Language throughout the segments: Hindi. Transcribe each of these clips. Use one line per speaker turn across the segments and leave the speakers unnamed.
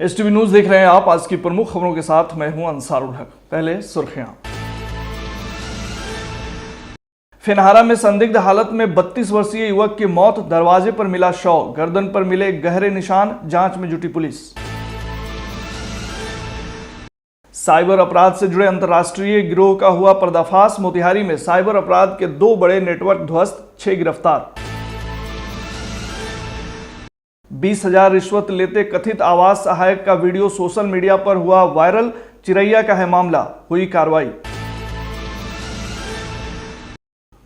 एसटीवी न्यूज देख रहे हैं आप। आज की प्रमुख खबरों के साथ मैं हूं अंसारुल हक। पहले सुर्खियां। फेनहारा में संदिग्ध हालत में 32 वर्षीय युवक की मौत, दरवाजे पर मिला शव, गर्दन पर मिले गहरे निशान, जांच में जुटी पुलिस। साइबर अपराध से जुड़े अंतर्राष्ट्रीय गिरोह का हुआ पर्दाफाश, मोतिहारी में साइबर अपराध के 2 बड़े नेटवर्क ध्वस्त, 6 गिरफ्तार। 20,000 रिश्वत लेते कथित आवास सहायक का वीडियो सोशल मीडिया पर हुआ वायरल, चिरैया का है मामला, हुई कार्रवाई।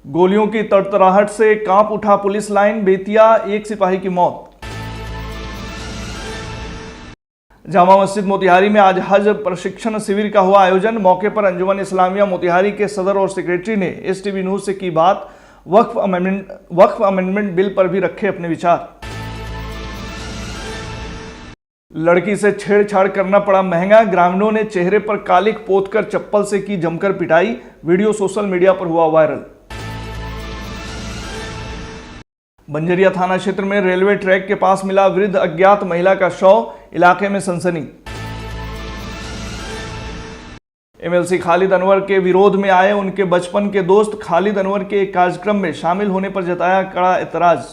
गोलियों की तड़तड़ाहट से कांप उठा पुलिस लाइन, बेतिया, 1 सिपाही की मौत। जामा मस्जिद मोतिहारी में आज हज प्रशिक्षण शिविर का हुआ आयोजन, मौके पर अंजुमन इस्लामिया मोतिहारी के सदर और सेक्रेटरी ने एसटीवी न्यूज से की बात, वक्फ अमेंडमेंट बिल पर भी रखे अपने विचार। लड़की से छेड़छाड़ करना पड़ा महंगा, ग्रामीणों ने चेहरे पर कालिख पोतकर चप्पल से की जमकर पिटाई, वीडियो सोशल मीडिया पर हुआ वायरल। बंजरिया थाना क्षेत्र में रेलवे ट्रैक के पास मिला वृद्ध अज्ञात महिला का शव, इलाके में सनसनी। एमएलसी खालिद अनवर के विरोध में आए उनके बचपन के दोस्त, खालिद अनवर के एक कार्यक्रम में शामिल होने पर जताया कड़ा एतराज।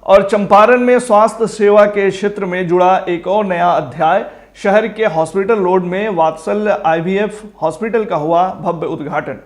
और चंपारण में स्वास्थ्य सेवा के क्षेत्र में जुड़ा एक और नया अध्याय, शहर के हॉस्पिटल रोड में वात्सल्य आईवीएफ हॉस्पिटल का हुआ भव्य उद्घाटन।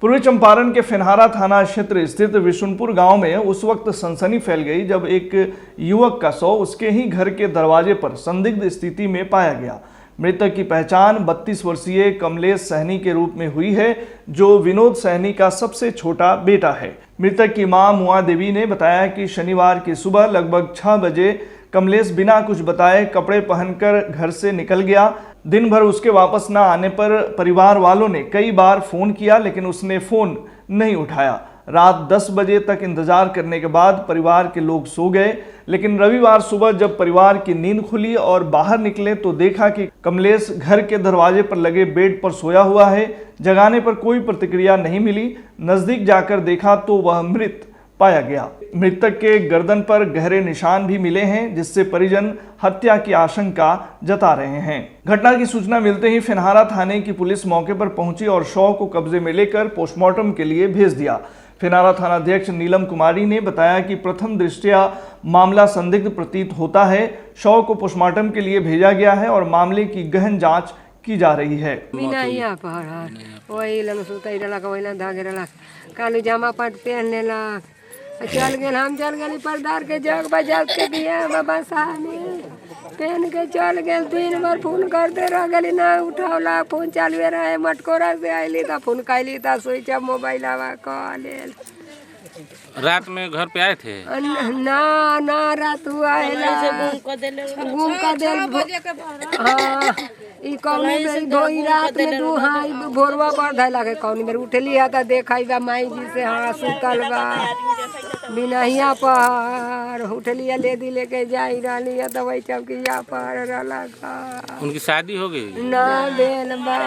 पूर्वी चंपारण के फेनहारा थाना क्षेत्र स्थित विशुनपुर गांव में उस वक्त सनसनी फैल गई जब एक युवक का शव उसके ही घर के दरवाजे पर संदिग्ध स्थिति में पाया गया। मृतक की पहचान 32 वर्षीय कमलेश सहनी के रूप में हुई है, जो विनोद सहनी का सबसे छोटा बेटा है। मृतक की मां मुआ देवी ने बताया कि शनिवार की सुबह लगभग 6 बजे कमलेश बिना कुछ बताए कपड़े पहनकर घर से निकल गया। दिन भर उसके वापस न आने पर परिवार वालों ने कई बार फोन किया, लेकिन उसने फोन नहीं उठाया। रात 10 बजे तक इंतजार करने के बाद परिवार के लोग सो गए, लेकिन रविवार सुबह जब परिवार की नींद खुली और बाहर निकले तो देखा कि कमलेश घर के दरवाजे पर लगे बेड पर सोया हुआ है। जगाने पर कोई प्रतिक्रिया नहीं मिली। नजदीक जाकर देखा तो वह मृत पाया गया। मृतक के गर्दन पर गहरे निशान भी मिले हैं, जिससे परिजन हत्या की आशंका जता रहे हैं। घटना की सूचना मिलते ही फेनहारा थाने की पुलिस मौके पर पहुंची और शव को कब्जे में लेकर पोस्टमार्टम के लिए भेज दिया। फेनहारा थानाध्यक्ष नीलम कुमारी ने बताया कि प्रथम दृष्टया मामला संदिग्ध प्रतीत होता है। शव को पोस्टमार्टम के लिए भेजा गया है और मामले की गहन जांच की जा रही है।
कालू जामा पाट पहनने ला चल गए, हम चल गए परदार के जग बजा के दिया बाबा साहब पहन के चल गए। दिन भर फोन करते रह गली, ना उठावला, फोन चालू रहे। मटकोरा से आईली था, फोन कैली था, स्विच ऑफ मोबाइल आवा कॉल।
रात में घर पे आए थे?
ना रात हुआ है घूम का दिल। हाँ ई कौनी में धोई रात में दू हाँ भोरवा पर धैला के कौनी में उठली है तो देखा बा माई जी से हाँ सुतल बा बिनहिया पर उठलिया ले दी लेके जाई रही है तो वही चौकिया पर रहा।
उनकी शादी हो गई?
ना बेल बा।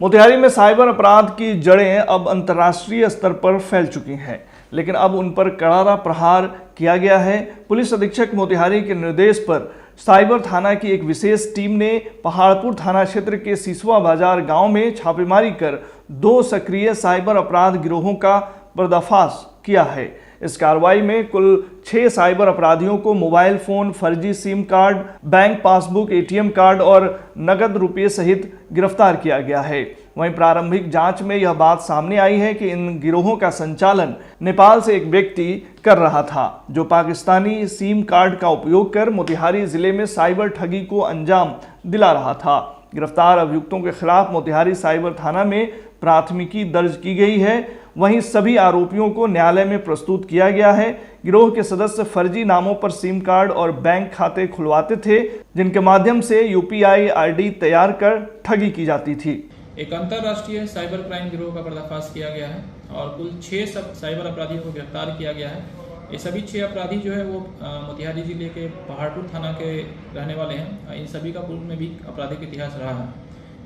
मोतिहारी में साइबर अपराध की जड़ें अब अंतर्राष्ट्रीय स्तर पर फैल चुकी हैं, लेकिन अब उन पर करारा प्रहार किया गया है। पुलिस अधीक्षक मोतिहारी के निर्देश पर साइबर थाना की एक विशेष टीम ने पहाड़पुर थाना क्षेत्र के सिसवा बाजार गांव में छापेमारी कर 2 सक्रिय साइबर अपराध गिरोहों का पर्दाफाश किया है। इस कार्रवाई में कुल 6 साइबर अपराधियों को मोबाइल फोन, फर्जी SIM card, bank passbook, ATM card और नकद रुपये सहित गिरफ्तार किया गया है। वहीं प्रारंभिक जांच में यह बात सामने आई है कि इन गिरोहों का संचालन नेपाल से एक व्यक्ति कर रहा था, जो पाकिस्तानी सिम कार्ड का उपयोग कर मोतिहारी जिले में साइबर ठगी को अंजाम दिला रहा था। गिरफ्तार अभियुक्तों के खिलाफ मोतिहारी साइबर थाना में प्राथमिकी दर्ज की गई है। वहीं सभी आरोपियों को न्यायालय में प्रस्तुत किया गया है। गिरोह के सदस्य फर्जी नामों पर सिम कार्ड और बैंक खाते खुलवाते थे, जिनके माध्यम से यूपीआई आईडी तैयार कर ठगी की जाती थी।
एक अंतर्राष्ट्रीय साइबर क्राइम गिरोह का पर्दाफाश किया गया है और कुल 6 साइबर अपराधियों को गिरफ्तार किया गया है। ये सभी 6 अपराधी जो है वो मोतिहारी जिले के पहाड़पुर थाना के रहने वाले हैं। इन सभी का पूर्व में भी आपराधिक इतिहास रहा है।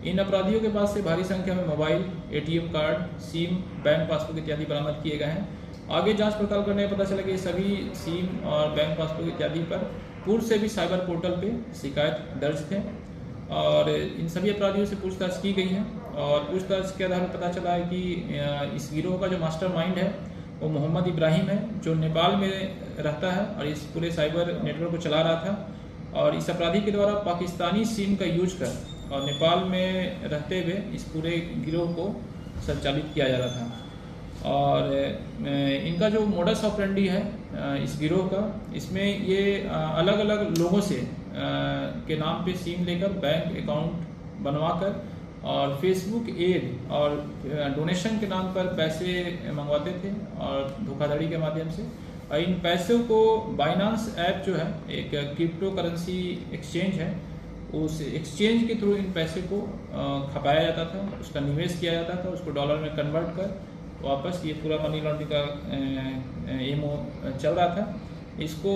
इन अपराधियों के पास से भारी संख्या में mobile, ATM card, SIM, bank passbook इत्यादि बरामद किए गए हैं। आगे जांच पड़ताल करने में पता चला कि सभी सिम और बैंक पासबुक इत्यादि पर पूर्व से भी साइबर पोर्टल पे शिकायत दर्ज थे और इन सभी अपराधियों से पूछताछ की गई है और पूछताछ के आधार पर पता चला है कि इस गिरोह का जो मास्टरमाइंड है वो मोहम्मद इब्राहिम है, जो नेपाल में रहता है और इस पूरे साइबर नेटवर्क को चला रहा था और इस अपराधी के द्वारा पाकिस्तानी सिम का यूज कर और नेपाल में रहते हुए इस पूरे गिरोह को संचालित किया जा रहा था। और इनका जो मोडस ऑपरेंडी है इस गिरोह का, इसमें ये अलग अलग लोगों से के नाम पे सिम लेकर बैंक अकाउंट बनवाकर और फेसबुक एड और डोनेशन के नाम पर पैसे मंगवाते थे और धोखाधड़ी के माध्यम से। और इन पैसों को बाइनांस ऐप जो है एक क्रिप्टो करेंसी एक्सचेंज है, उस एक्सचेंज के थ्रू इन पैसे को खपाया जाता था, उसका निवेश किया जाता था, उसको डॉलर में कन्वर्ट कर वापस ये पूरा मनी लॉन्ड्रिंग का एमओ चल रहा था। इसको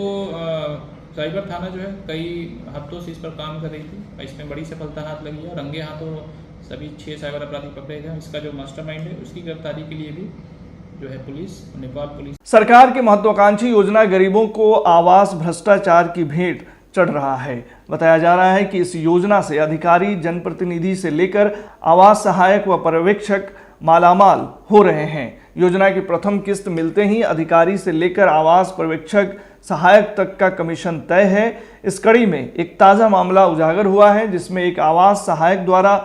साइबर थाना जो है कई हफ्तों से इस पर काम कर रही थी और इसमें बड़ी सफलता हाथ लगी है। रंगे हाथों सभी 6 साइबर अपराधी पकड़े गए। इसका जो मास्टरमाइंड है उसकी गिरफ्तारी के लिए भी जो है पुलिस, नेपाल पुलिस।
सरकार की महत्वाकांक्षी योजना गरीबों को आवास भ्रष्टाचार की भेंट चढ़ रहा है। बताया जा रहा है कि इस योजना से अधिकारी, जनप्रतिनिधि से लेकर आवास सहायक व पर्यवेक्षक मालामाल हो रहे हैं। योजना की प्रथम किस्त मिलते ही अधिकारी से लेकर आवास पर्यवेक्षक सहायक तक का कमीशन तय है। इस कड़ी में एक ताज़ा मामला उजागर हुआ है जिसमें एक आवास सहायक द्वारा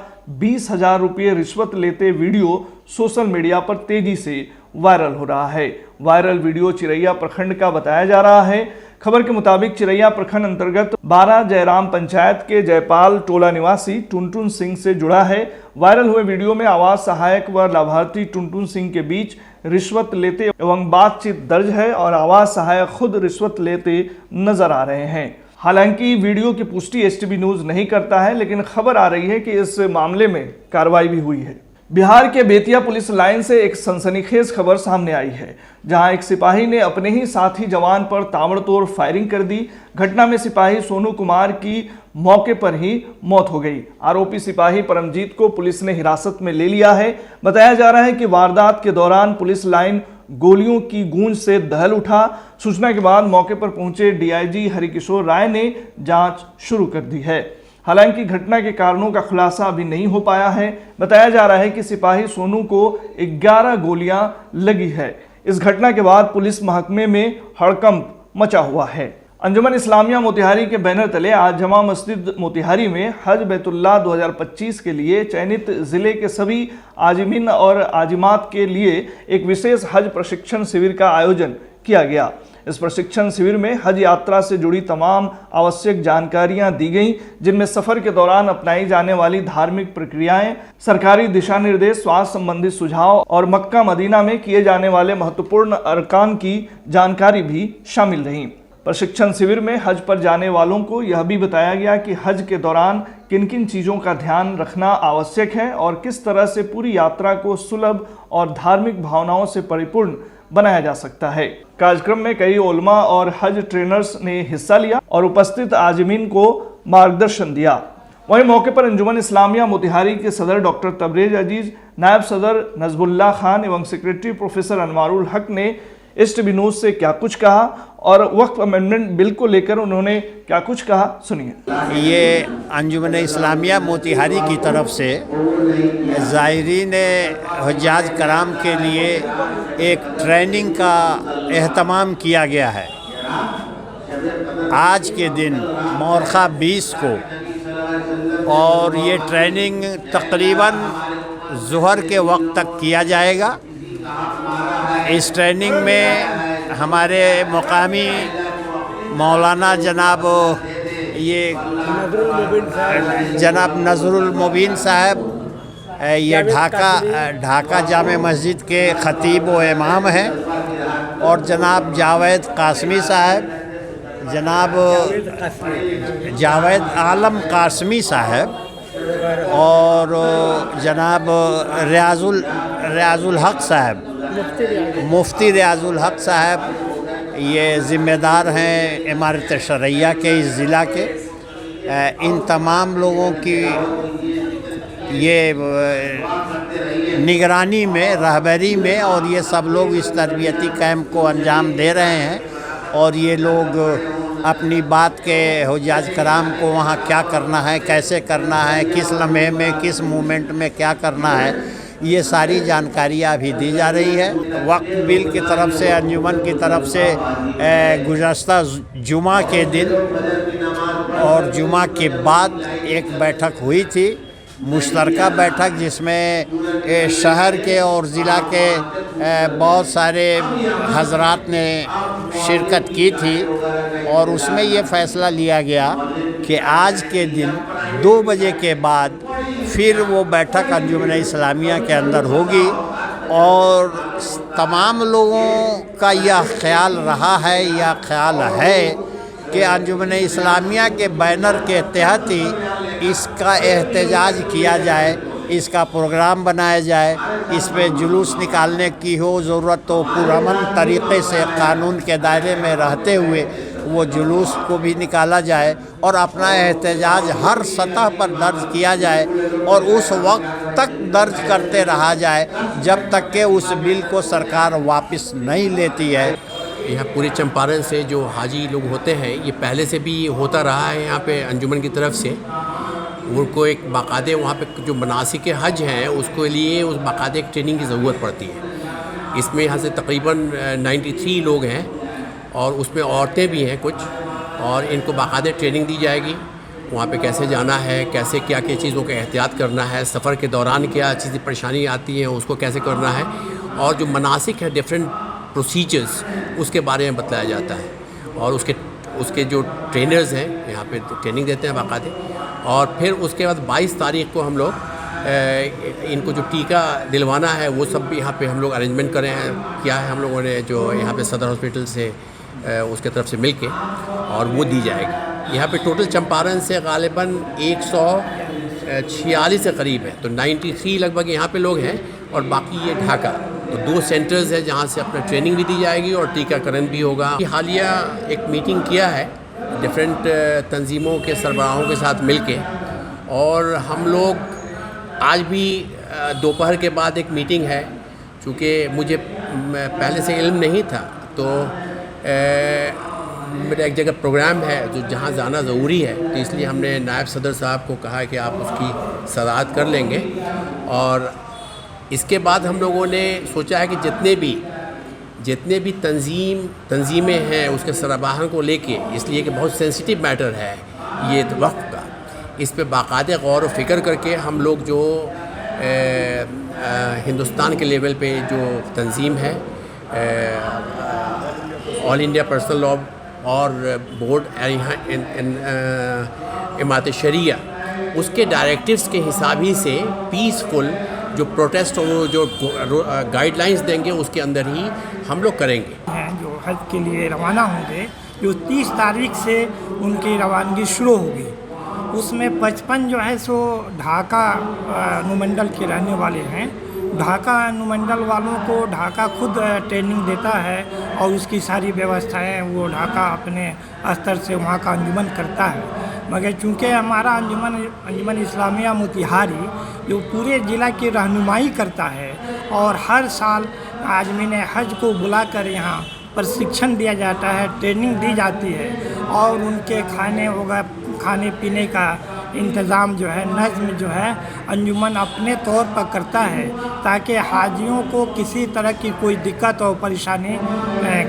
20,000 रुपये रिश्वत लेते वीडियो सोशल मीडिया पर तेजी से वायरल हो रहा है। वायरल वीडियो चिरैया प्रखंड का बताया जा रहा है। खबर के मुताबिक चिरैया प्रखंड अंतर्गत 12 जयराम पंचायत के जयपाल टोला निवासी टुनटुन सिंह से जुड़ा है। वायरल हुए वीडियो में आवास सहायक व लाभार्थी टुनटुन सिंह के बीच रिश्वत लेते एवं बातचीत दर्ज है और आवास सहायक खुद रिश्वत लेते नजर आ रहे हैं। हालांकि वीडियो की पुष्टि एसटीबी न्यूज नहीं करता है, लेकिन खबर आ रही है कि इस मामले में कार्रवाई भी हुई है। बिहार के बेतिया पुलिस लाइन से एक सनसनीखेज खबर सामने आई है, जहां एक सिपाही ने अपने ही साथी जवान पर ताबड़तोड़ फायरिंग कर दी। घटना में सिपाही सोनू कुमार की मौके पर ही मौत हो गई। आरोपी सिपाही परमजीत को पुलिस ने हिरासत में ले लिया है। बताया जा रहा है कि वारदात के दौरान पुलिस लाइन गोलियों की गूंज से दहल उठा। सूचना के बाद मौके पर पहुंचे डीआईजी हरिकिशोर राय ने जांच शुरू कर दी है। हालांकि घटना के कारणों का खुलासा अभी नहीं हो पाया है। बताया जा रहा है कि सिपाही सोनू को 11 गोलियां लगी है। इस घटना के बाद पुलिस महकमे में हड़कंप मचा हुआ है। अंजुमन इस्लामिया मोतिहारी के बैनर तले आज जमा मस्जिद मोतिहारी में हज बैतुल्लाह 2025 के लिए चयनित जिले के सभी आजिमीन और आजिमात के लिए एक विशेष हज प्रशिक्षण शिविर का आयोजन किया गया। इस प्रशिक्षण शिविर में हज यात्रा से जुड़ी तमाम आवश्यक जानकारियां दी गईं, जिनमें सफर के दौरान अपनाई जाने वाली धार्मिक प्रक्रियाएं, सरकारी दिशा निर्देश, स्वास्थ्य संबंधी सुझाव और मक्का मदीना में किए जाने वाले महत्वपूर्ण अरकान की जानकारी भी शामिल रही। प्रशिक्षण शिविर में हज पर जाने वालों को यह भी बताया गया कि हज के दौरान किन किन चीज़ों का ध्यान रखना आवश्यक है और किस तरह से पूरी यात्रा को सुलभ और धार्मिक भावनाओं से परिपूर्ण बनाया जा सकता है। कार्यक्रम में कई उलमा और हज ट्रेनर्स ने हिस्सा लिया और उपस्थित आजिमीन को मार्गदर्शन दिया। वहीं मौके पर अंजुमन इस्लामिया मोतिहारी के सदर डॉक्टर तबरेज अजीज, नायब सदर नजबुल्ला खान एवं सेक्रेटरी प्रोफेसर अनवारुल हक ने एसटीबी न्यूज से क्या कुछ कहा और वक्फ अमेंडमेंट बिल को लेकर उन्होंने क्या कुछ कहा, सुनिए।
ये अंजुमन इस्लामिया मोतिहारी की तरफ से ज़ायरीन हुज्जाज कराम के लिए एक ट्रेनिंग का एहतमाम किया गया है। आज के दिन मोरखा 20 को, और ये ट्रेनिंग तकरीबन ज़ुहर के वक्त तक किया जाएगा। इस ट्रेनिंग में हमारे मुकामी मौलाना जनाब नज़रुल मुबीन साहब, ये ढाका जामे मस्जिद के ख़तीब व इमाम हैं, और जनाब जावेद कासमी साहब, जनाब जावेद आलम कासमी साहब और जनाब रियाजुल हक साहब, मुफ्ती रियाजुल हक साहब, ये ज़िम्मेदार हैं इमारत शरैया के इस ज़िला के। इन तमाम लोगों ये निगरानी में, रहबरी में, और ये सब लोग इस तरबियती कैंप को अंजाम दे रहे हैं। और ये लोग अपनी बात के हुज्जाज कराम को वहाँ क्या करना है, कैसे करना है, किस लम्हे में, किस मोमेंट में क्या करना है, ये सारी जानकारियाँ अभी दी जा रही है। वक्फ बिल की तरफ से, अंजुमन की तरफ से गुज़श्ता जुमा के दिन और जुमा के बाद एक बैठक हुई थी, मुश्तरका बैठक, जिसमें शहर के और ज़िला के बहुत सारे हजरात ने शिरकत की थी। और उसमें ये फ़ैसला लिया गया कि आज के दिन 2 बजे के बाद फिर वो बैठक अंजुमन इस्लामिया के अंदर होगी। और तमाम लोगों का यह ख्याल रहा है या ख्याल है कि अंजुमन इस्लामिया के बैनर के तहत ही इसका एहतजाज किया जाए, इसका प्रोग्राम बनाया जाए, इस पे जुलूस निकालने की हो ज़रूरत तो पुरअमन तरीक़े से कानून के दायरे में रहते हुए वो जुलूस को भी निकाला जाए और अपना एहतजाज हर सतह पर दर्ज किया जाए और उस वक्त तक दर्ज करते रहा जाए जब तक कि उस बिल को सरकार वापस नहीं लेती है।
यहाँ पूरे चंपारण से जो हाजी लोग होते हैं, ये पहले से भी होता रहा है यहाँ पे अंजुमन की तरफ से। उनको एक बाकायदे वहाँ पे जो मनासिक हज हैं उसके लिए उस बाकायदे एक ट्रेनिंग की ज़रूरत पड़ती है। इसमें यहाँ से तकरीबन 93 लोग हैं और उसमें औरतें भी हैं कुछ, और इनको बाकायदे ट्रेनिंग दी जाएगी वहाँ पे कैसे जाना है, कैसे क्या क्या चीज़ों का एहतियात करना है, सफ़र के दौरान क्या चीज़ें परेशानी आती हैं उसको कैसे करना है, और जो मनासिक है डिफरेंट प्रोसीजर्स उसके बारे में बताया जाता है। और उसके जो ट्रेनर्स हैं यहाँ पे ट्रेनिंग देते हैं बाकायदे। और फिर उसके बाद 22 तारीख़ को हम लोग इनको जो टीका दिलवाना है वो सब भी यहाँ पे हम लोग अरेंजमेंट करे हैं, किया है हम लोगों ने, जो यहाँ पे सदर हॉस्पिटल से उसके तरफ से मिलके, और वो दी जाएगी। यहाँ पे टोटल चंपारण से गालिबन 146 के करीब है, तो 93 लगभग यहाँ पे लोग हैं और बाकी ये ढाका। तो 2 सेंटर्स हैं जहाँ से अपना ट्रेनिंग भी दी जाएगी और टीकाकरण भी होगा। हालिया एक मीटिंग किया है डिफरेंट तंजीमों के सरबराहों के साथ मिलके, और हम लोग आज भी दोपहर के बाद एक मीटिंग है। चूँकि मुझे पहले से इल्म नहीं था, तो मेरा एक जगह प्रोग्राम है जो जहाँ जाना ज़रूरी है, तो इसलिए हमने नायब सदर साहब को कहा कि आप उसकी सदारत कर लेंगे। और इसके बाद हम लोगों ने सोचा है कि जितने भी तंजीमें हैं उसके सरबराहों को लेके, इसलिए कि बहुत सेंसिटिव मैटर है ये वक्त का, इस पे बाकायदे गौर व फिक्र करके हम लोग जो हिंदुस्तान के लेवल पे जो तंजीम है ऑल इंडिया पर्सनल लॉ और बोर्ड इमारत शरिया, उसके डायरेक्टिव्स के हिसाब ही से पीसफुल जो प्रोटेस्ट और जो गाइडलाइंस देंगे उसके अंदर ही हम लोग करेंगे।
हैं जो हज के लिए रवाना होंगे, जो 30 तारीख से उनकी रवानगी शुरू होगी, उसमें 55 जो है सो ढाका अनुमंडल के रहने वाले हैं। ढाका अनुमंडल वालों को ढाका खुद ट्रेनिंग देता है और उसकी सारी व्यवस्थाएं वो ढाका अपने स्तर से वहाँ का अंजुमन करता है। मगर चूँकि हमारा अंजुमन इस्लामिया मोतिहारी जो पूरे ज़िला की रहनुमाई करता है और हर साल आज़मीन हज को बुलाकर यहाँ प्रशिक्षण दिया जाता है, ट्रेनिंग दी जाती है और उनके खाने पीने का इंतज़ाम जो है, नज़्म जो है अंजुमन अपने तौर पर करता है, ताकि हाजियों को किसी तरह की कोई दिक्कत और परेशानी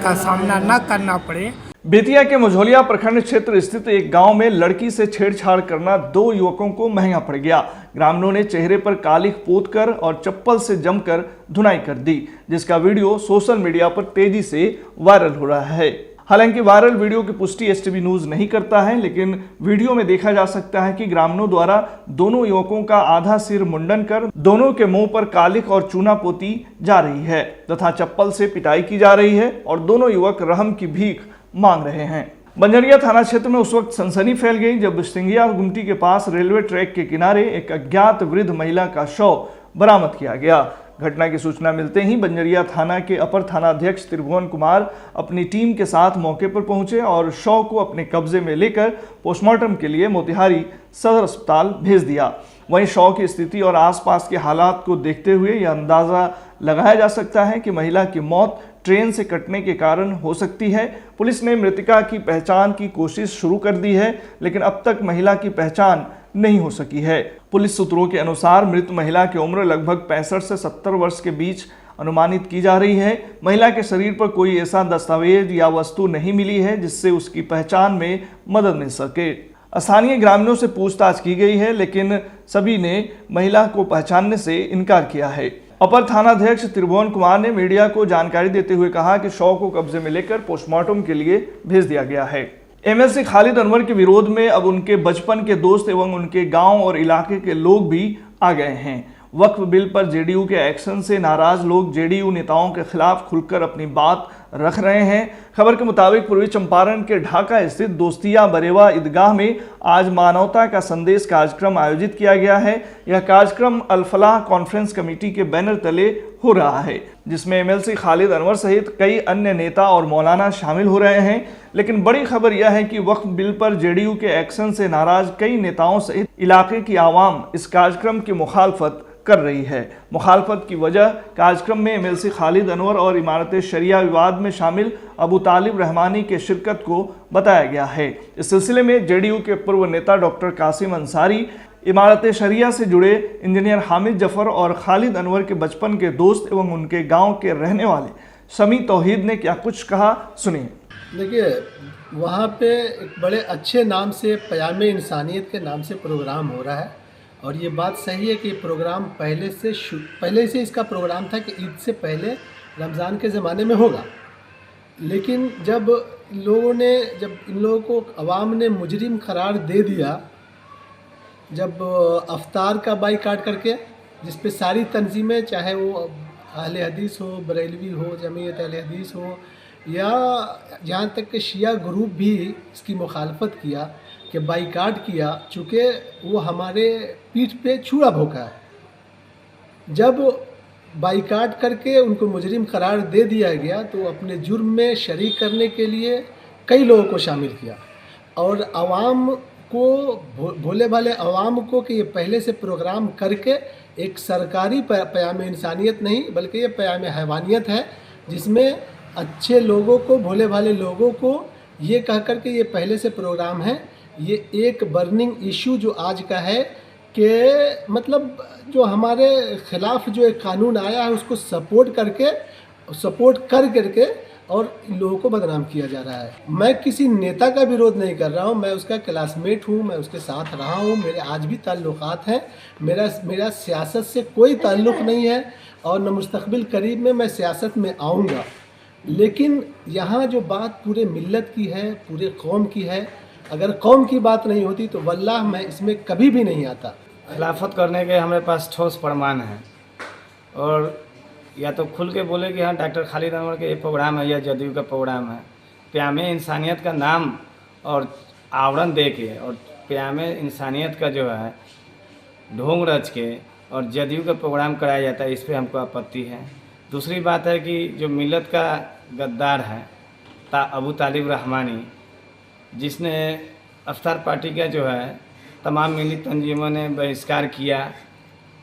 का सामना न करना पड़े।
बेतिया के मझौलिया प्रखंड क्षेत्र स्थित एक गांव में लड़की से छेड़छाड़ करना 2 युवकों को महंगा पड़ गया। ग्रामीणों ने चेहरे पर कालिख पोतकर और चप्पल से जमकर धुनाई कर दी, जिसका वीडियो सोशल मीडिया पर तेजी से वायरल हो रहा है। हालांकि वायरल वीडियो की पुष्टि एसटीवी न्यूज नहीं करता है, लेकिन वीडियो में देखा जा सकता है कि ग्रामीणों द्वारा दोनों युवकों का आधा सिर मुंडन कर दोनों के मुंह पर कालिख और चूना पोती जा रही है तथा चप्पल से पिटाई की जा रही है और दोनों युवक रहम की भीख मांग रहे हैं। बंजरिया थाना क्षेत्र में उस वक्त सनसनी फैल गई जब सिंगिया गुमटी के पास रेलवे ट्रैक के किनारे एक अज्ञात वृद्ध महिला का शव बरामद किया गया। घटना की सूचना मिलते ही बंजरिया थाना के अपर थानाध्यक्ष त्रिभुवन कुमार अपनी टीम के साथ मौके पर पहुंचे और शव को अपने कब्जे में लेकर पोस्टमार्टम के लिए मोतिहारी सदर अस्पताल भेज दिया। वहीं शव की स्थिति और आसपास के हालात को देखते हुए यह अंदाज़ा लगाया जा सकता है कि महिला की मौत ट्रेन से कटने के कारण हो सकती है। पुलिस ने मृतका की पहचान की कोशिश शुरू कर दी है, लेकिन अब तक महिला की पहचान नहीं हो सकी है। पुलिस सूत्रों के अनुसार मृत महिला की उम्र लगभग 65 से 70 वर्ष के बीच अनुमानित की जा रही है। महिला के शरीर पर कोई ऐसा दस्तावेज या वस्तु नहीं मिली है जिससे उसकी पहचान में मदद मिल सके। स्थानीय ग्रामीणों से पूछताछ की गई है, लेकिन सभी ने महिला को पहचानने से इनकार किया है। अपर थानाध्यक्ष त्रिभुवन कुमार ने मीडिया को जानकारी देते हुए कहा कि शव को कब्जे में लेकर पोस्टमार्टम के लिए भेज दिया गया है। एमएलसी खालिद अनवर के विरोध में अब उनके बचपन के दोस्त एवं उनके गांव और इलाके के लोग भी आ गए हैं। वक्फ बिल पर जेडीयू के एक्शन से नाराज लोग जेडीयू नेताओं के खिलाफ खुलकर अपनी बात रख रहे हैं। खबर के मुताबिक पूर्वी चंपारण के ढाका स्थित दोस्तिया बरेवा ईदगाह में आज मानवता का संदेश कार्यक्रम आयोजित किया गया है। यह कार्यक्रम अल फलाह कॉन्फ्रेंस कमेटी के बैनर तले हो रहा है, जिसमें एमएलसी खालिद अनवर सहित कई अन्य नेता और मौलाना शामिल हो रहे हैं। लेकिन बड़ी खबर यह है कि वक्फ बिल पर जेडीयू के एक्शन से नाराज कई नेताओं सहित इलाके की आवाम इस कार्यक्रम की मुखालफत कर रही है। मुखालफत की वजह कार्यक्रम में एमएलसी खालिद अनवर और इमारत शरिया विवाद में शामिल अबू तालिब रहमानी के शिरकत को बताया गया है। इस सिलसिले में जेडीयू के पूर्व नेता डॉक्टर कासिम अंसारी, इमारत शरिया से जुड़े इंजीनियर हामिद जफर और खालिद अनवर के बचपन के दोस्त एवं उनके गांव के रहने वाले समी तौहीद ने क्या कुछ कहा, सुनिए।
देखिए, वहाँ पे एक बड़े अच्छे नाम से पयामे इंसानियत के नाम से प्रोग्राम हो रहा है और ये बात सही है कि प्रोग्राम पहले से इसका प्रोग्राम था कि ईद से पहले रमज़ान के ज़माने में होगा। लेकिन जब इन लोगों को अवाम ने मुजरिम करार दे दिया, जब अफ्तार का बाइकाट करके, जिस पे सारी तंजीमें, चाहे वो अहले हदीस हो, बरेलवी हो, जमीयत अहले हदीस हो, या जहाँ तक कि शिया ग्रुप भी इसकी मुखालफत किया कि बाइकाट किया, चूँकि वो हमारे पीठ पे छुरा भोंका है। जब बाइकाट करके उनको मुजरिम करार दे दिया गया तो अपने जुर्म में शरीक करने के लिए कई लोगों को शामिल किया और आवाम को, भोले भाले आवाम को कि ये पहले से प्रोग्राम करके एक सरकारी पयाम इंसानियत नहीं बल्कि ये पयाम हैवानियत है, जिसमें अच्छे लोगों को, भोले भाले लोगों को ये कह कर के ये पहले से प्रोग्राम है। ये एक बर्निंग इशू जो आज का है कि मतलब जो हमारे ख़िलाफ़ जो एक कानून आया है उसको सपोर्ट कर करके और लोगों को बदनाम किया जा रहा है। मैं किसी नेता का विरोध नहीं कर रहा हूँ, मैं उसका क्लासमेट हूँ, मैं उसके साथ रहा हूँ, मेरे आज भी ताल्लुकात हैं। मेरा सियासत से कोई ताल्लुक़ नहीं है और न मुस्तक़बिल करीब में मैं सियासत में आऊँगा। लेकिन यहाँ जो बात पूरे मिल्लत की है, पूरे कौम की है, अगर कौम की बात नहीं होती तो वल्लाह मैं इसमें कभी भी नहीं आता।
खिलाफत करने के हमारे पास ठोस प्रमाण है और या तो खुल के बोले कि हाँ डॉक्टर खालिद अनवर के ये प्रोग्राम है या जदयू का प्रोग्राम है, प्यामे इंसानियत का नाम और आवरण दे के और प्यामे इंसानियत का जो है ढोंग रच के और जदयू का प्रोग्राम कराया जाता है, इस पर हमको आपत्ति है। दूसरी बात है कि जो मिलत का गद्दार है अबू तालिब रहमानी, जिसने अफ्तार पार्टी का जो है तमाम मिली तंजीमों ने बहिष्कार किया,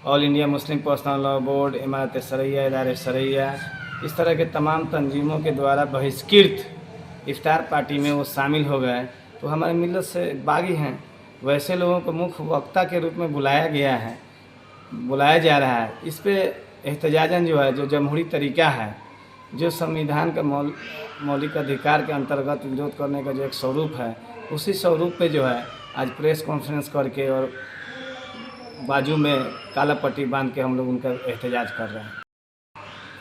all India Muslim personal law board, इमारत शरिया, इदारे शरिया, इस तरह के तमाम तंजीमों के द्वारा बहिष्कृत इफ्तार पार्टी में वो शामिल हो गए, तो हमारे मिलत से बागी हैं। वैसे लोगों को मुख्य वक्ता के रूप में बुलाया जा रहा है। इस पे एहतजाजन जो है, जो जमहूरी तरीका है, जो संविधान का मौलिक अधिकार के अंतर्गत विरोध करने का जो एक स्वरूप है, उसी स्वरूप पे जो है आज प्रेस कॉन्फ्रेंस करके और बाजू में काला पट्टी बांध के हम लोग उनका एहतजाज कर रहे हैं।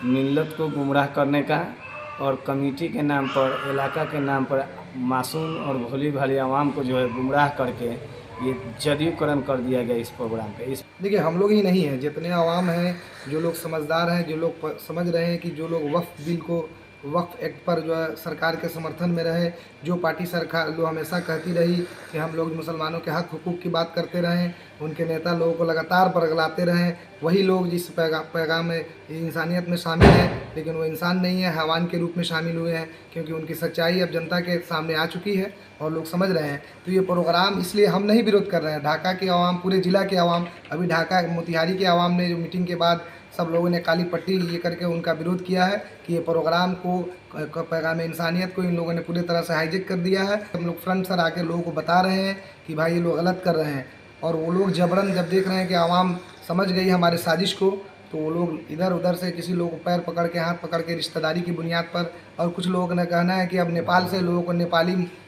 मिल्लत को गुमराह करने का और कमेटी के नाम पर, इलाका के नाम पर मासूम और भोली भाली आवाम को जो है गुमराह करके ये जदयूकरण कर दिया गया इस प्रोग्राम पे।
देखिए, हम लोग ही नहीं हैं, जितने आवाम हैं, जो लोग समझदार हैं, जो लोग समझ रहे हैं कि जो लोग वक्फ बिल को वक्फ एक्ट पर जो है सरकार के समर्थन में रहे। जो पार्टी सरकार जो हमेशा कहती रही कि हम लोग मुसलमानों के हक हुकूक की बात करते रहें, उनके नेता लोगों को लगातार बरगलाते रहें, वही लोग जिस पैगाम में इंसानियत में शामिल हैं, लेकिन वो इंसान नहीं है, हैवान के रूप में शामिल हुए हैं, क्योंकि उनकी सच्चाई अब जनता के सामने आ चुकी है और लोग समझ रहे हैं। तो ये प्रोग्राम इसलिए हम नहीं विरोध कर रहे हैं। ढाका के आवाम, पूरे ज़िला के आवाम, अभी ढाका मोतिहारी के आवाम ने जो मीटिंग के बाद सब लोगों ने काली पट्टी ये करके उनका विरोध किया है कि ये प्रोग्राम को पैगाम इंसानियत को इन लोगों ने पूरी तरह से हाईजेक कर दिया है। हम लोग फ्रंट सर आके लोगों को बता रहे हैं कि भाई ये लोग गलत कर रहे हैं, और वो लोग जबरन जब देख रहे हैं कि आवाम समझ गई हमारे साजिश को, तो वो लोग इधर उधर से किसी लोग को पैर पकड़ के, हाथ पकड़ के, रिश्तेदारी की बुनियाद पर, और कुछ लोगों ने कहना है कि अब नेपाल से लोगों को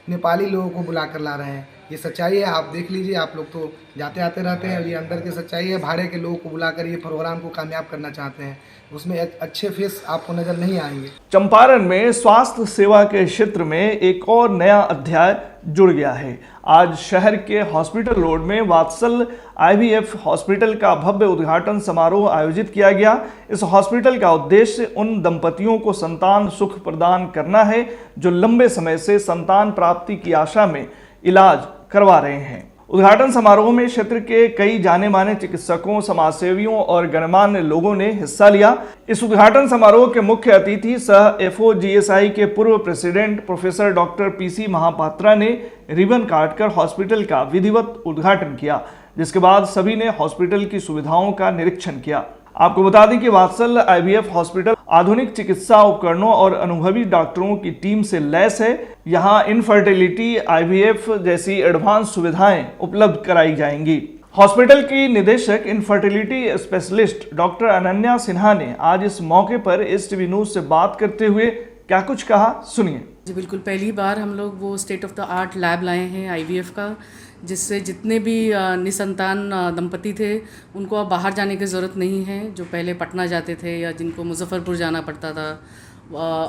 नेपाली लोगों को बुला कर ला रहे हैं। ये सच्चाई है, आप देख लीजिए, आप लोग तो जाते आते रहते हैं, और ये अंदर की सच्चाई है। भाड़े के लोगों को बुलाकर ये प्रोग्राम को कामयाब करना चाहते हैं, उसमें अच्छे फेस आपको नज़र नहीं आएंगे।
चंपारण में स्वास्थ्य सेवा के क्षेत्र में एक और नया अध्याय जुड़ गया है। आज शहर के हॉस्पिटल रोड में वात्सल IVF हॉस्पिटल का भव्य उद्घाटन समारोह आयोजित किया गया। इस हॉस्पिटल का उद्देश्य उन दंपतियों को संतान सुख प्रदान करना है जो लंबे समय से संतान प्राप्ति की आशा में इलाज करवा रहे हैं। उद्घाटन समारोह में क्षेत्र के कई जाने माने चिकित्सकों, समाजसेवियों और गणमान्य लोगों ने हिस्सा लिया। इस उद्घाटन समारोह के मुख्य अतिथि सह FOGSI के पूर्व president professor doctor PC Mahapatra ने रिबन काटकर हॉस्पिटल का विधिवत उद्घाटन किया, जिसके बाद सभी ने हॉस्पिटल की सुविधाओं का निरीक्षण किया। आपको बता दें कि वात्सल IVF हॉस्पिटल आधुनिक चिकित्सा उपकरणों और अनुभवी डॉक्टरों की टीम से लैस है। यहाँ इनफर्टिलिटी, IVF जैसी एडवांस सुविधाएं उपलब्ध कराई जाएंगी। हॉस्पिटल की निदेशक infertility specialist doctor Ananya Sinha ने आज इस मौके पर STV न्यूज से बात करते हुए क्या कुछ कहा, सुनिए।
जी बिल्कुल, पहली बार हम लोग वो state of the art lab लाए हैं IVF का, जिससे जितने भी निसंतान दंपति थे उनको अब बाहर जाने की ज़रूरत नहीं है। जो पहले पटना जाते थे या जिनको मुजफ्फरपुर जाना पड़ता था,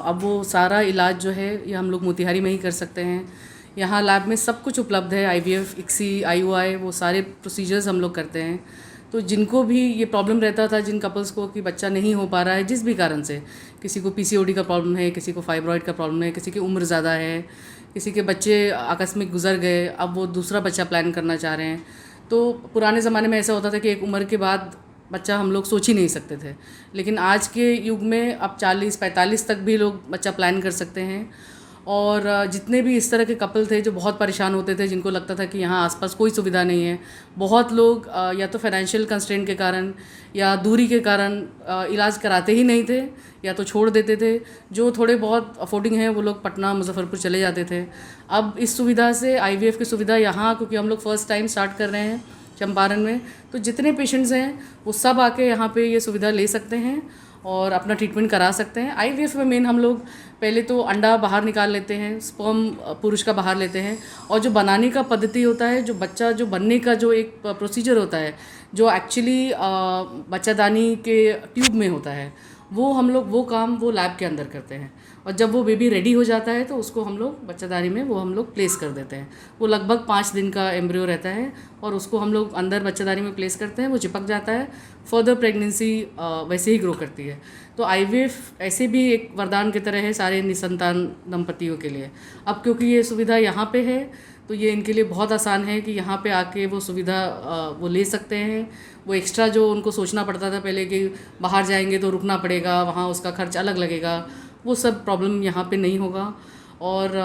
अब वो सारा इलाज जो है ये हम लोग मोतिहारी में ही कर सकते हैं। यहाँ लैब में सब कुछ उपलब्ध है, IVF, ICSI, IUI, वो सारे प्रोसीजर्स हम लोग करते हैं। तो जिनको भी ये प्रॉब्लम रहता था, जिन कपल्स को कि बच्चा नहीं हो पा रहा है जिस भी कारण से, किसी को PCOD का प्रॉब्लम है, किसी को फाइब्रॉइड का प्रॉब्लम है, किसी की उम्र ज़्यादा है, किसी के बच्चे आकस्मिक गुजर गए, अब वो दूसरा बच्चा प्लान करना चाह रहे हैं। तो पुराने ज़माने में ऐसा होता था कि एक उम्र के बाद बच्चा हम लोग सोच ही नहीं सकते थे, लेकिन आज के युग में अब 40-45 तक भी लोग बच्चा प्लान कर सकते हैं। और जितने भी इस तरह के कपल थे जो बहुत परेशान होते थे, जिनको लगता था कि यहाँ आसपास कोई सुविधा नहीं है, बहुत लोग या तो फाइनेंशियल कंस्ट्रेंट के कारण या दूरी के कारण इलाज कराते ही नहीं थे या तो छोड़ देते थे। जो थोड़े बहुत अफोर्डिंग हैं वो लोग पटना, मुजफ्फरपुर चले जाते थे। अब इस सुविधा से IVF की सुविधा यहाँ, क्योंकि हम लोग फर्स्ट टाइम स्टार्ट कर रहे हैं चंपारण में, तो जितने पेशेंट्स हैं वो सब आके यहाँ पे ये सुविधा ले सकते हैं और अपना ट्रीटमेंट करा सकते हैं। IVF में मेन हम लोग पहले तो अंडा बाहर निकाल लेते हैं, स्पर्म पुरुष का बाहर लेते हैं, और जो बनाने का पद्धति होता है, जो बच्चा जो बनने का जो एक प्रोसीजर होता है, जो एक्चुअली बच्चादानी के ट्यूब में होता है, वो हम लोग वो काम वो लैब के अंदर करते हैं। और जब वो बेबी रेडी हो जाता है तो उसको हम लोग बच्चादानी में वो हम लोग प्लेस कर देते हैं। वो लगभग 5 दिन का एम्ब्रियो रहता है और उसको हम लोग अंदर बच्चादानी में प्लेस करते हैं, वो चिपक जाता है, फर्दर प्रेगनेंसी वैसे ही ग्रो करती है। तो IVF ऐसे भी एक वरदान की तरह है सारे निसंतान दंपतियों के लिए। अब क्योंकि ये सुविधा यहाँ पे है तो ये इनके लिए बहुत आसान है कि यहाँ पे आके वो सुविधा वो ले सकते हैं। वो एक्स्ट्रा जो उनको सोचना पड़ता था पहले कि बाहर जाएंगे तो रुकना पड़ेगा, वहाँ उसका खर्च अलग लगेगा, वो सब प्रॉब्लम यहाँ पे नहीं होगा। और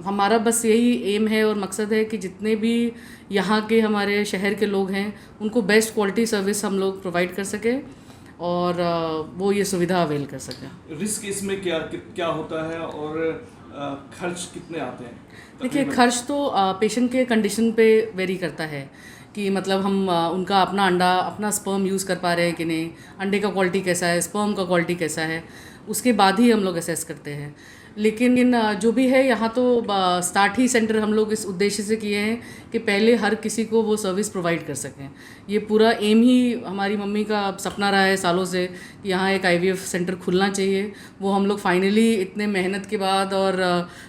हमारा बस यही एम है और मकसद है कि जितने भी यहाँ के हमारे शहर के लोग हैं उनको बेस्ट क्वालिटी सर्विस हम लोग प्रोवाइड कर सकें और वो ये सुविधा अवेल कर सकें।
रिस्क इसमें क्या होता है और खर्च कितने आते हैं?
देखिए, खर्च तो पेशेंट के कंडीशन पे वेरी करता है कि मतलब हम उनका अपना अंडा, अपना स्पर्म यूज़ कर पा रहे हैं कि नहीं, अंडे का क्वालिटी कैसा है, स्पर्म का क्वालिटी कैसा है, उसके बाद ही हम लोग असेस करते हैं। लेकिन जो भी है यहाँ तो स्टार्ट ही सेंटर हम लोग इस उद्देश्य से किए हैं कि पहले हर किसी को वो सर्विस प्रोवाइड कर सकें। ये पूरा एम ही हमारी मम्मी का सपना रहा है सालों से कि यहाँ एक IVF सेंटर खुलना चाहिए। वो हम लोग फाइनली इतने मेहनत के बाद और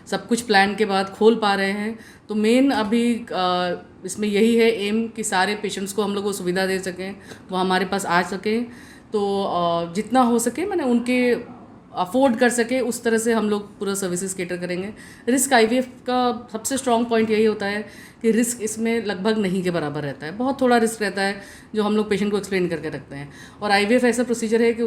सब कुछ प्लान के बाद खोल पा रहे हैं। तो मेन अभी इसमें यही है एम कि सारे पेशेंट्स को हम लोग वो सुविधा दे सकें, वो हमारे पास आ सकें। तो जितना हो सके मैंने उनके अफोर्ड कर सके, उस तरह से हम लोग पूरा सर्विसेज केटर करेंगे। रिस्क आईवीएफ का सबसे स्ट्रॉन्ग पॉइंट यही होता है कि रिस्क इसमें लगभग नहीं के बराबर रहता है, बहुत थोड़ा रिस्क रहता है जो हम लोग पेशेंट को एक्सप्लेन करके रखते हैं। और आईवीएफ ऐसा प्रोसीजर है कि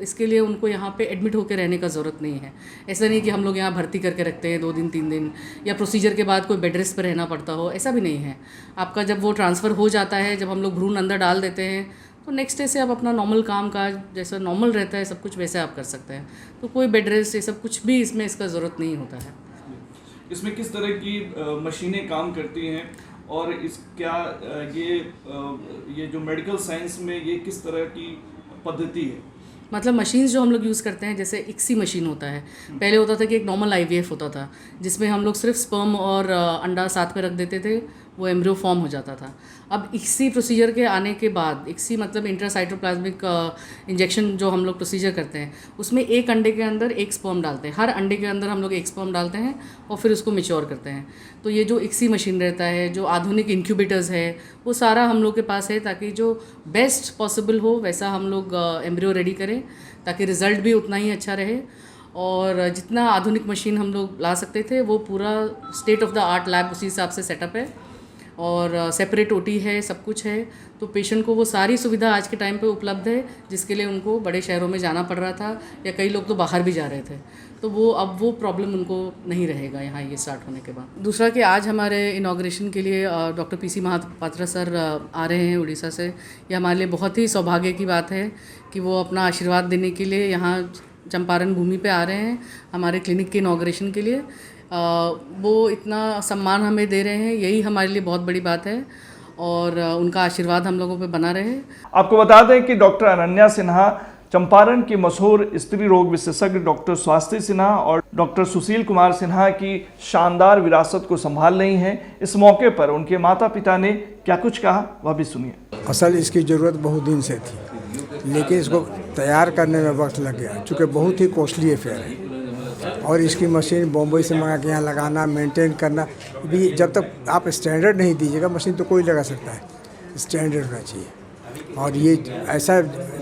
इसके लिए उनको यहाँ पे एडमिट होकर रहने का ज़रूरत नहीं है। ऐसा नहीं कि हम लोग यहाँ भर्ती करके रखते हैं 2 दिन 3 दिन, या प्रोसीजर के बाद कोई बेड रेस्ट पर रहना पड़ता हो, ऐसा भी नहीं है। आपका जब वो ट्रांसफ़र हो जाता है, जब हम लोग भ्रूण अंदर डाल देते हैं, तो नेक्स्ट डे से आप अपना नॉर्मल काम काज जैसा नॉर्मल रहता है सब कुछ वैसे आप कर सकते हैं। तो कोई बेड रेस्ट ये सब कुछ भी इसमें इसका ज़रूरत नहीं होता है।
इसमें किस तरह की मशीनें काम करती हैं और ये जो मेडिकल साइंस में ये किस तरह की पद्धति है?
मतलब मशीन्स जो हम लोग यूज़ करते हैं, जैसे इक्सी मशीन होता है। पहले होता था कि एक नॉर्मल आईवीएफ होता था जिसमें हम लोग सिर्फ स्पर्म और अंडा साथ में रख देते थे, वो एम्ब्रियो फॉर्म हो जाता था। अब इक्सी प्रोसीजर के आने के बाद, इक्सी मतलब इंट्रासाइटोप्लाज्मिक इंजेक्शन जो हम लोग प्रोसीजर करते हैं, उसमें एक अंडे के अंदर एक स्पर्म डालते हैं। हर अंडे के अंदर हम लोग एक स्पर्म डालते हैं और फिर उसको मैच्योर करते हैं। तो ये जो इक्सी मशीन रहता है, जो आधुनिक इंक्यूबेटर्स है, वो सारा हम लोग के पास है ताकि जो बेस्ट पॉसिबल हो वैसा हम लोग एम्ब्रियो रेडी करें, ताकि रिज़ल्ट भी उतना ही अच्छा रहे। और जितना आधुनिक मशीन हम लोग ला सकते थे वो पूरा state of the art lab उसी हिसाब से सेटअप है, और सेपरेट ओटी है, सब कुछ है। तो पेशेंट को वो सारी सुविधा आज के टाइम पे उपलब्ध है, जिसके लिए उनको बड़े शहरों में जाना पड़ रहा था, या कई लोग तो बाहर भी जा रहे थे। तो वो अब वो प्रॉब्लम उनको नहीं रहेगा यहाँ ये स्टार्ट होने के बाद। दूसरा कि आज हमारे इनाग्रेशन के लिए डॉक्टर पीसी महापात्रा सर आ रहे हैं उड़ीसा से। ये हमारे लिए बहुत ही सौभाग्य की बात है कि वो अपना आशीर्वाद देने के लिए यहाँ चंपारण भूमि पे आ रहे हैं हमारे क्लिनिक के इनाग्रेशन के लिए। वो इतना सम्मान हमें दे रहे हैं, यही हमारे लिए बहुत बड़ी बात है, और उनका आशीर्वाद हम लोगों पे बना रहे।
आपको बता दें कि डॉक्टर अनन्या सिन्हा चंपारण की मशहूर स्त्री रोग विशेषज्ञ डॉक्टर स्वास्थ्य सिन्हा और डॉक्टर सुशील कुमार सिन्हा की शानदार विरासत को संभाल रही हैं। इस मौके पर उनके माता पिता ने क्या कुछ कहा वह भी सुनिए।
असल इसकी ज़रूरत बहुत दिन से थी, लेकिन इसको तैयार करने में वक्त लग गया, चूँकि बहुत ही कॉस्टली अफेयर है। और इसकी मशीन बॉम्बे से मंगा के यहाँ लगाना, मेंटेन करना भी, जब तक आप स्टैंडर्ड नहीं दीजिएगा मशीन तो कोई लगा सकता है, स्टैंडर्ड होना चाहिए। और ये ऐसा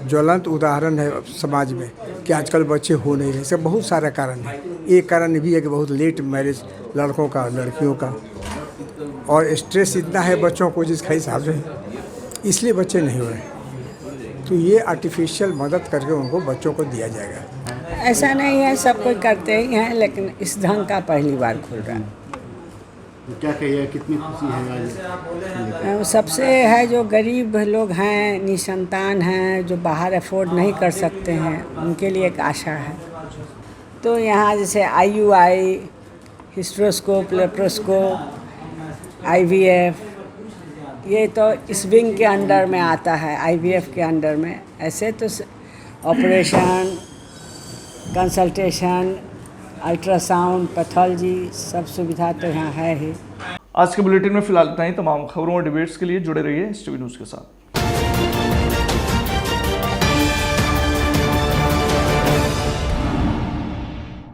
ज्वलंत उदाहरण है समाज में कि आजकल बच्चे हो नहीं रहे। इसका बहुत सारा कारण है। एक कारण भी है कि बहुत लेट मैरिज लड़कों का लड़कियों का, और स्ट्रेस इतना है बच्चों को जिसका हिसाब से, इसलिए बच्चे नहीं हो रहे। तो ये आर्टिफिशियल मदद करके उनको बच्चों को दिया जाएगा।
ऐसा नहीं है, सब कोई करते ही हैं, लेकिन इस ढंग का पहली बार खुल रहा है।
क्या कहिए, कितनी खुशी है आज?
सबसे है जो गरीब लोग हैं, निसंतान हैं, जो बाहर अफोर्ड नहीं कर सकते हैं, उनके लिए एक आशा है। तो यहाँ जैसे IUI, हिस्ट्रोस्कोप, लेप्रोस्कोप, IVF, ये तो इस विंग के अंडर में आता है, IVF के अंडर में। ऐसे तो ऑपरेशन, कंसल्टेशन, अल्ट्रासाउंड, पैथोलॉजी, सब सुविधा तो यहाँ है ही।
आज के बुलेटिन में फिलहाल इतना ही। तमाम खबरों और डिबेट्स के लिए जुड़े रहिए STV न्यूज़ के साथ।